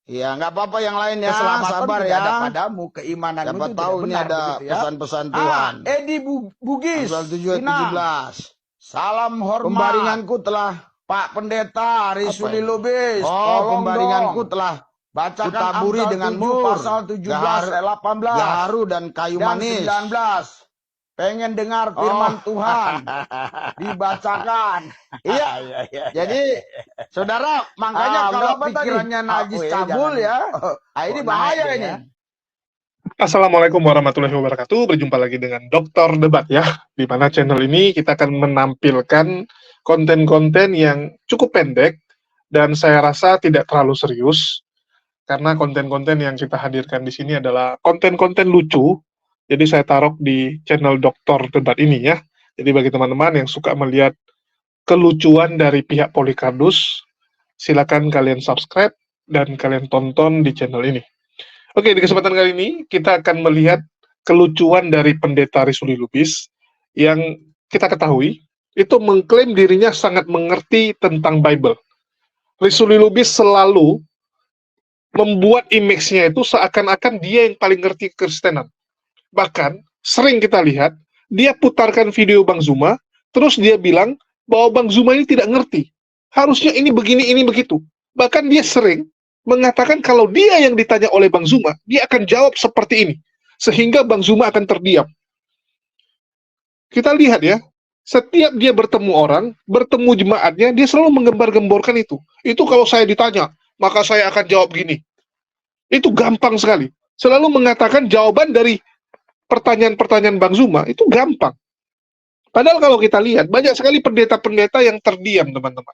Iya, nggak apa-apa yang lain ya, Keselamatan sabar tidak ya. ada padamu, keimananmu Siapa itu tahu tidak ini benar, ada begitu ya. pesan-pesan Tuhan. Edi Bugis, Amsal 7 ayat Pinang, 17. salam hormat. Pembaringanku telah Pak Pendeta apa Risuli ini? Lubis, Oh, tolong pembaringanku dong telah bacakan kutaburi Amsal dengan 7 mur, pasal 17 ayat 18 gaharu dan kayu dan manis. 19. Pengen dengar firman Tuhan dibacakan. Iya. Iya. Jadi, saudara, makanya kalau Berapa tadi? pikirannya najis Oh, cabul jangan. ya, Ini kok bahaya naik ini. ya. Assalamualaikum warahmatullahi wabarakatuh. Berjumpa lagi dengan Dokter Debat ya. Di mana channel ini kita akan menampilkan konten-konten yang cukup pendek dan saya rasa tidak terlalu serius karena konten-konten yang kita hadirkan di sini adalah konten-konten lucu. Jadi saya taruh di channel Dokter Debat ini ya. Jadi bagi teman-teman yang suka melihat kelucuan dari pihak Polikardus, silakan kalian subscribe dan kalian tonton di channel ini. Oke, di kesempatan kali ini kita akan melihat kelucuan dari Pendeta Risuli Lubis yang kita ketahui itu mengklaim dirinya sangat mengerti tentang Bible. Risuli Lubis selalu membuat image-nya itu seakan-akan dia yang paling ngerti kekristenan. Bahkan sering kita lihat dia putarkan video Bang Zuma, terus dia bilang bahwa Bang Zuma ini tidak ngerti. Harusnya ini begini, ini begitu. Bahkan dia sering mengatakan kalau dia yang ditanya oleh Bang Zuma, dia akan jawab seperti ini. Sehingga Bang Zuma akan terdiam. Kita lihat ya, setiap dia bertemu orang, bertemu jemaatnya, dia selalu menggembar-gemborkan itu. Itu kalau saya ditanya, maka saya akan jawab gini. Itu gampang sekali. Selalu mengatakan jawaban dari pertanyaan-pertanyaan Bang Zuma, itu gampang. Padahal kalau kita lihat, banyak sekali pendeta-pendeta yang terdiam, teman-teman.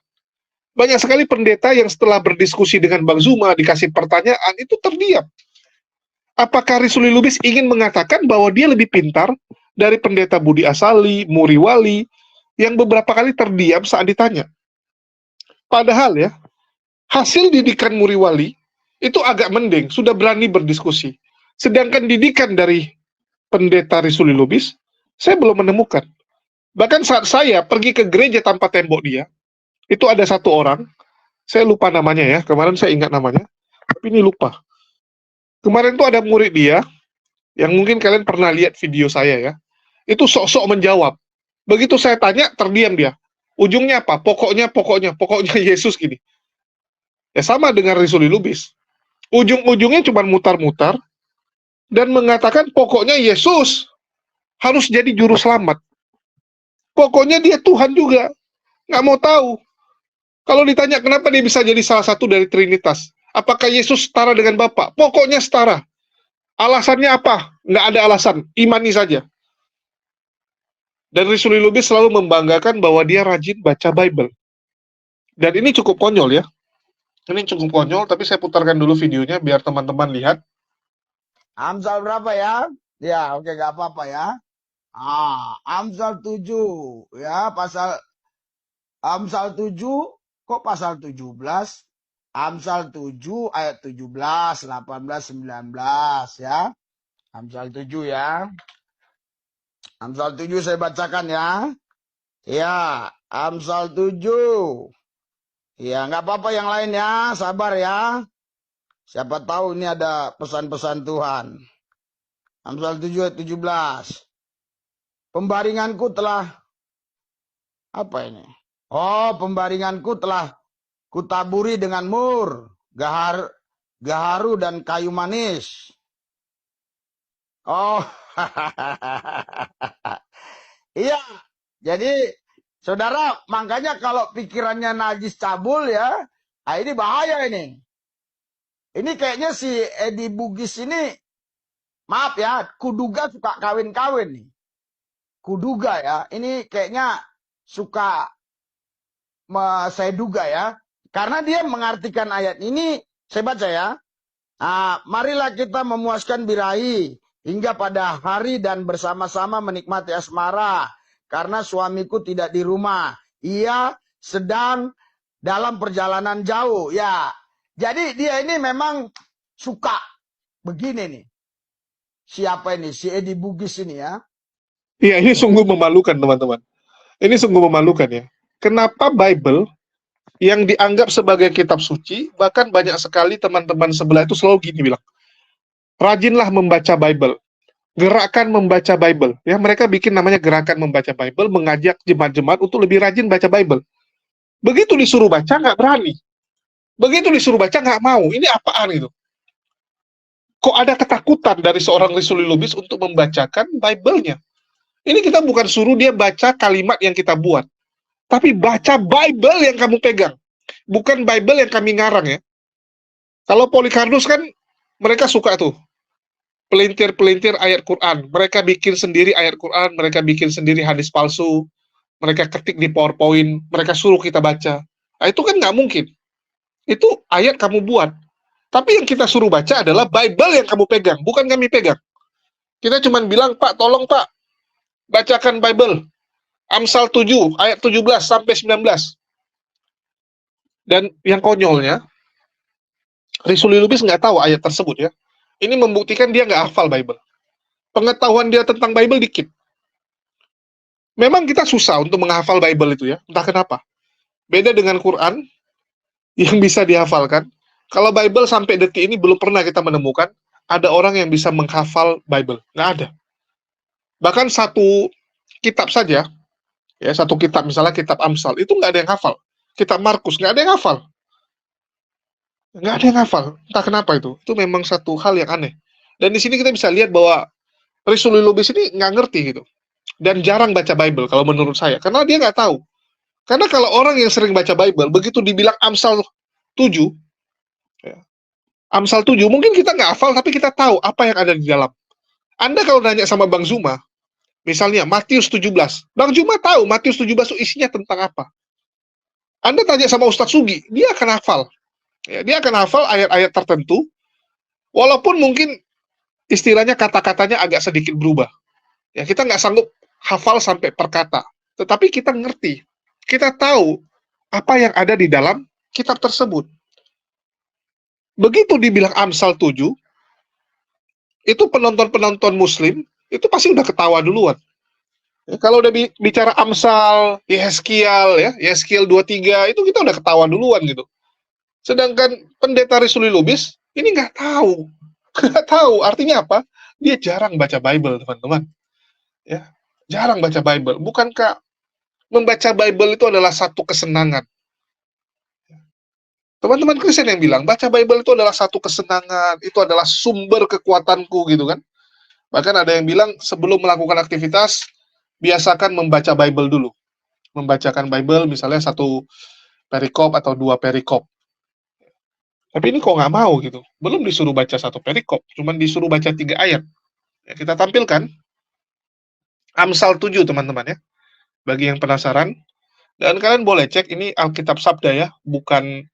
Banyak sekali pendeta yang setelah berdiskusi dengan Bang Zuma, dikasih pertanyaan, itu terdiam. Apakah Risuli Lubis ingin mengatakan bahwa dia lebih pintar dari pendeta Budi Asali, Muri Wali, yang beberapa kali terdiam saat ditanya? Padahal ya, hasil didikan Muri Wali itu agak mending, sudah berani berdiskusi. Sedangkan didikan dari pendeta Risuli Lubis, saya belum menemukan. Bahkan saat saya pergi ke gereja tanpa tembok dia, itu ada satu orang, saya lupa namanya ya, kemarin saya ingat namanya, tapi ini lupa. Kemarin tuh ada murid dia, yang mungkin kalian pernah lihat video saya ya, itu sok-sok menjawab. Begitu saya tanya, terdiam dia. Ujungnya apa? Pokoknya Yesus gini. Ya sama dengan Risuli Lubis. Ujung-ujungnya cuma mutar-mutar, dan mengatakan pokoknya Yesus harus jadi juru selamat. Pokoknya dia Tuhan juga. Nggak mau tahu. Kalau ditanya kenapa dia bisa jadi salah satu dari Trinitas, apakah Yesus setara dengan Bapa? Pokoknya setara. Alasannya apa? Nggak ada alasan, imani saja. Dan Risuli Lubis selalu membanggakan bahwa dia rajin baca Bible. Dan ini cukup konyol ya. Ini cukup konyol, tapi saya putarkan dulu videonya biar teman-teman lihat. Amsal berapa ya? Ya, oke, nggak apa-apa ya. Amsal 7 ya, Amsal 7 kok pasal 17? Amsal 7 ayat 17, 18, 19 ya. Amsal 7 ya. Amsal 7 saya bacakan ya. Ya, Amsal 7. Ya, nggak apa-apa yang lain ya, sabar ya. Siapa tahu ini ada pesan-pesan Tuhan. Amsal 7 ayat 17. Pembaringanku telah apa ini? Oh, pembaringanku telah kutaburi dengan mur, gaharu dan kayu manis. Oh, iya. Jadi, saudara, makanya kalau pikirannya najis cabul ya, ini bahaya ini. Ini kayaknya si Edi Bugis ini, maaf ya, kuduga suka kawin-kawin nih. Kuduga ya, ini kayaknya suka, saya duga ya. Karena dia mengartikan ayat ini, saya baca ya. Marilah kita memuaskan birahi hingga pada hari dan bersama-sama menikmati asmara. Karena suamiku tidak di rumah. Ia sedang dalam perjalanan jauh. Ya, jadi dia ini memang suka begini nih. Siapa ini? Si Edi Bugis ini ya. Iya, ini sungguh memalukan teman-teman. Ini sungguh memalukan ya. Kenapa Bible yang dianggap sebagai kitab suci, bahkan banyak sekali teman-teman sebelah itu selalu gini bilang, rajinlah membaca Bible, gerakan membaca Bible. Ya, mereka bikin namanya gerakan membaca Bible, mengajak jemaat-jemaat untuk lebih rajin baca Bible. Begitu disuruh baca, nggak berani. Begitu disuruh baca, nggak mau. Ini apaan itu? Kok ada ketakutan dari seorang Risuli Lubis untuk membacakan Bible-nya? Ini kita bukan suruh dia baca kalimat yang kita buat, tapi baca Bible yang kamu pegang. Bukan Bible yang kami ngarang ya. Kalau Polikarpus kan, mereka suka tuh, pelintir-pelintir ayat Quran. Mereka bikin sendiri ayat Quran, mereka bikin sendiri hadis palsu, mereka ketik di PowerPoint, mereka suruh kita baca. Nah, itu kan nggak mungkin. Itu ayat kamu buat. Tapi yang kita suruh baca adalah Bible yang kamu pegang, bukan kami pegang. Kita cuma bilang, Pak, tolong Pak, bacakan Bible. Amsal 7, ayat 17 sampai 19. Dan yang konyolnya, Risuli Lubis nggak tahu ayat tersebut ya. Ini membuktikan dia nggak hafal Bible. Pengetahuan dia tentang Bible dikit. Memang kita susah untuk menghafal Bible itu ya, entah kenapa. Beda dengan Quran, yang bisa dihafalkan. Kalau Bible sampai detik ini belum pernah kita menemukan ada orang yang bisa menghafal Bible. Nggak ada. Bahkan satu kitab saja, ya satu kitab, misalnya kitab Amsal, itu nggak ada yang hafal. Kitab Markus, nggak ada yang hafal. Nggak ada yang hafal. Entah kenapa itu. Itu memang satu hal yang aneh. Dan di sini kita bisa lihat bahwa Risuli Lubis ini nggak ngerti gitu. Dan jarang baca Bible kalau menurut saya. Karena dia nggak tahu. Karena kalau orang yang sering baca Bible, begitu dibilang Amsal 7, ya, Amsal 7, mungkin kita nggak hafal, tapi kita tahu apa yang ada di dalam. Anda kalau nanya sama Bang Zuma, misalnya Matius 17, Bang Zuma tahu Matius 17 itu isinya tentang apa. Anda tanya sama Ustadz Sugi, dia akan hafal. Ya, dia akan hafal ayat-ayat tertentu, walaupun mungkin istilahnya kata-katanya agak sedikit berubah. Ya, kita nggak sanggup hafal sampai per kata, tetapi kita ngerti. Kita tahu apa yang ada di dalam kitab tersebut. Begitu dibilang Amsal 7, itu penonton-penonton muslim, itu pasti udah ketawa duluan. Ya, kalau udah bicara Amsal, Yeskiel 23, itu kita udah ketawa duluan gitu. Sedangkan pendeta Risuli Lubis, ini nggak tahu. Nggak tahu, artinya apa? Dia jarang baca Bible, teman-teman. Ya, jarang baca Bible. Bukankah membaca Bible itu adalah satu kesenangan? Teman-teman Kristen yang bilang, baca Bible itu adalah satu kesenangan, itu adalah sumber kekuatanku, gitu kan. Bahkan ada yang bilang, sebelum melakukan aktivitas, biasakan membaca Bible dulu. Membacakan Bible, misalnya satu perikop atau dua perikop. Tapi ini kok nggak mau gitu. Belum disuruh baca satu perikop, cuman disuruh baca 3 ayat. Ya, kita tampilkan Amsal 7, teman-teman ya. Bagi yang penasaran. Dan kalian boleh cek, ini Alkitab Sabda ya, bukan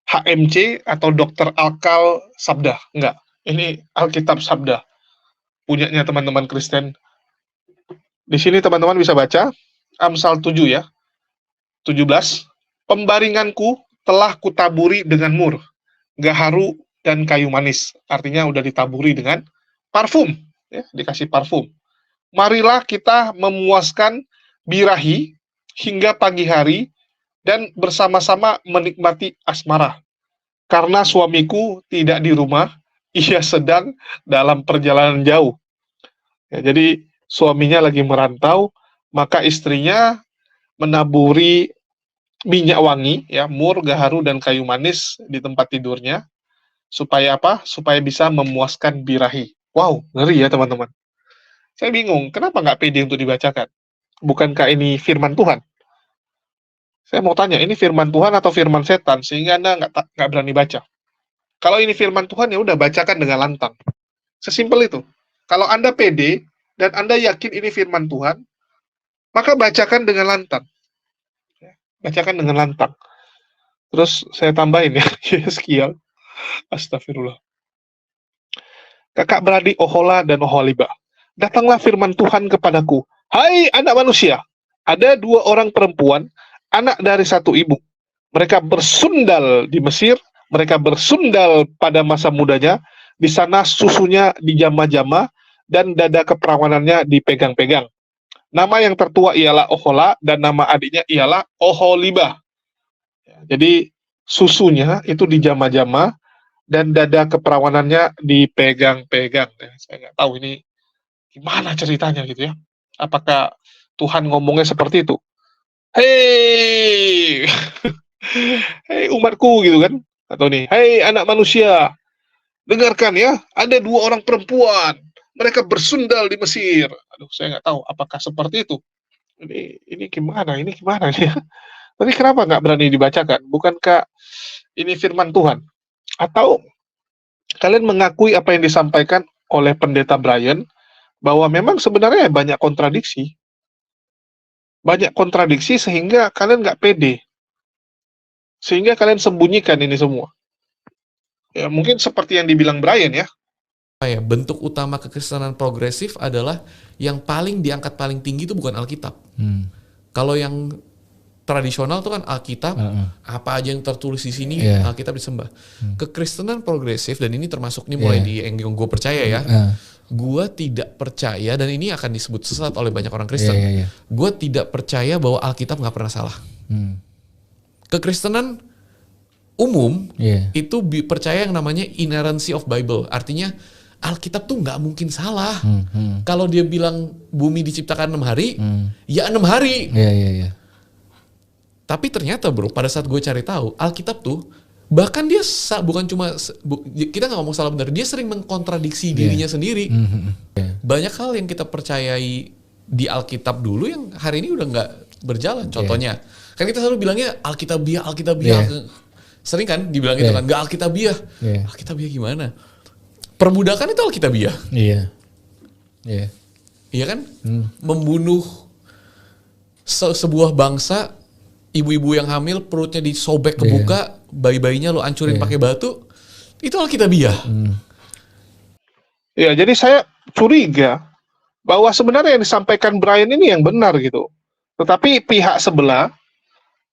HMC atau Dokter Alkal Sabda. Enggak, ini Alkitab Sabda. Punyanya teman-teman Kristen. Di sini teman-teman bisa baca Amsal 7 ya. 17. Pembaringanku telah kutaburi dengan mur, gaharu dan kayu manis. Artinya udah ditaburi dengan parfum. Ya, dikasih parfum. Marilah kita memuaskan birahi hingga pagi hari dan bersama-sama menikmati asmara. Karena suamiku tidak di rumah, ia sedang dalam perjalanan jauh. Ya, jadi suaminya lagi merantau, maka istrinya menaburi minyak wangi, ya, mur, gaharu, dan kayu manis di tempat tidurnya. Supaya apa? Supaya bisa memuaskan birahi. Wow, ngeri ya teman-teman. Saya bingung, kenapa nggak pede untuk dibacakan? Bukankah ini firman Tuhan? Saya mau tanya, ini firman Tuhan atau firman setan? Sehingga Anda nggak berani baca. Kalau ini firman Tuhan, ya udah bacakan dengan lantang. Sesimpel itu. Kalau Anda pede, dan Anda yakin ini firman Tuhan, maka bacakan dengan lantang. Bacakan dengan lantang. Terus saya tambahin ya, Yeskiel. Astagfirullah. Kakak beradik Ohola dan Oholiba. Datanglah firman Tuhan kepadaku. Hai anak manusia, ada 2 orang perempuan, anak dari satu ibu. Mereka bersundal di Mesir, mereka bersundal pada masa mudanya, di sana susunya dijama-jama, dan dada keperawanannya dipegang-pegang. Nama yang tertua ialah Ohola, dan nama adiknya ialah Oholiba. Jadi susunya itu dijama-jama dan dada keperawanannya dipegang-pegang. Ya, saya nggak tahu ini gimana ceritanya gitu ya. Apakah Tuhan ngomongnya seperti itu? Hei, hei umatku gitu kan? Atau nih, hei anak manusia, dengarkan ya, ada 2 orang perempuan, mereka bersundal di Mesir. Aduh, saya nggak tahu apakah seperti itu. Ini gimana? Ini gimana ini? Tapi kenapa nggak berani dibacakan? Bukankah ini firman Tuhan? Atau kalian mengakui apa yang disampaikan oleh pendeta Brian bahwa memang sebenarnya banyak kontradiksi sehingga kalian nggak pede, sehingga kalian sembunyikan ini semua. Ya mungkin seperti yang dibilang Brian ya. Bentuk utama kekristenan progresif adalah yang paling diangkat paling tinggi itu bukan Alkitab. Kalau yang tradisional itu kan Alkitab, apa aja yang tertulis di sini Alkitab disembah. Kekristenan progresif, dan ini termasuk nih mulai di yang gue percaya ya. Gue tidak percaya, dan ini akan disebut sesat oleh banyak orang Kristen. Gue tidak percaya bahwa Alkitab nggak pernah salah. Kekristenan umum itu percaya yang namanya inerrancy of Bible, artinya Alkitab tuh nggak mungkin salah. Kalau dia bilang bumi diciptakan 6 hari, ya 6 hari. Tapi ternyata bro, pada saat gue cari tahu, Alkitab tuh bahkan dia bukan cuma kita nggak ngomong salah benar, dia sering mengkontradiksi dirinya sendiri. Banyak hal yang kita percayai di Alkitab dulu yang hari ini udah nggak berjalan. Contohnya, kan kita selalu bilangnya Alkitabiah. Sering kan dibilang itu kan, nggak Alkitabiah. Alkitabiah gimana? Perbudakan itu Alkitabiah. Iya kan? Membunuh sebuah bangsa, ibu-ibu yang hamil perutnya disobek kebuka, bayi-bayinya lo hancurin pakai batu, itu Alkitabiah. Ya, jadi saya curiga bahwa sebenarnya yang disampaikan Brian ini yang benar gitu. Tetapi pihak sebelah,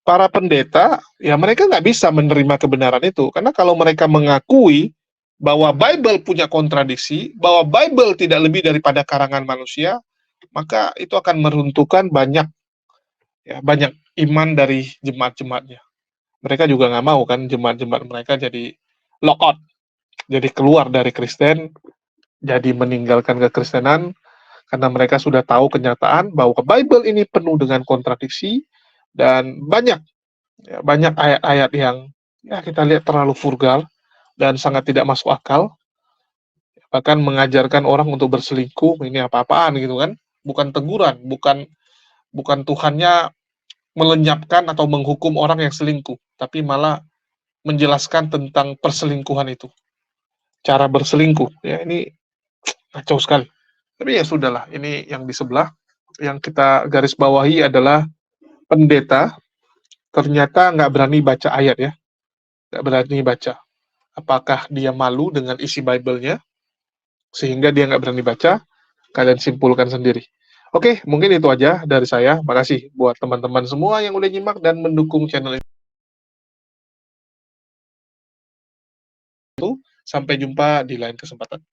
para pendeta, ya mereka nggak bisa menerima kebenaran itu. Karena kalau mereka mengakui bahwa Bible punya kontradiksi, bahwa Bible tidak lebih daripada karangan manusia, maka itu akan meruntuhkan banyak iman dari jemaat-jemaatnya. Mereka juga nggak mau kan jemaat-jemaat mereka jadi lockout, jadi keluar dari Kristen, jadi meninggalkan kekristenan, karena mereka sudah tahu kenyataan bahwa Bible ini penuh dengan kontradiksi, dan banyak ayat-ayat yang kita lihat terlalu vulgar dan sangat tidak masuk akal, bahkan mengajarkan orang untuk berselingkuh, ini apa-apaan gitu kan, bukan teguran, bukan Tuhannya melenyapkan atau menghukum orang yang selingkuh, tapi malah menjelaskan tentang perselingkuhan itu, cara berselingkuh, ya ini kacau sekali. Tapi ya sudahlah, ini yang di sebelah, yang kita garis bawahi adalah pendeta ternyata nggak berani baca ayat ya, nggak berani baca. Apakah dia malu dengan isi Bible-nya, sehingga dia nggak berani baca? Kalian simpulkan sendiri. Oke, mungkin itu aja dari saya. Makasih buat teman-teman semua yang udah nyimak dan mendukung channel ini. Sampai jumpa di lain kesempatan.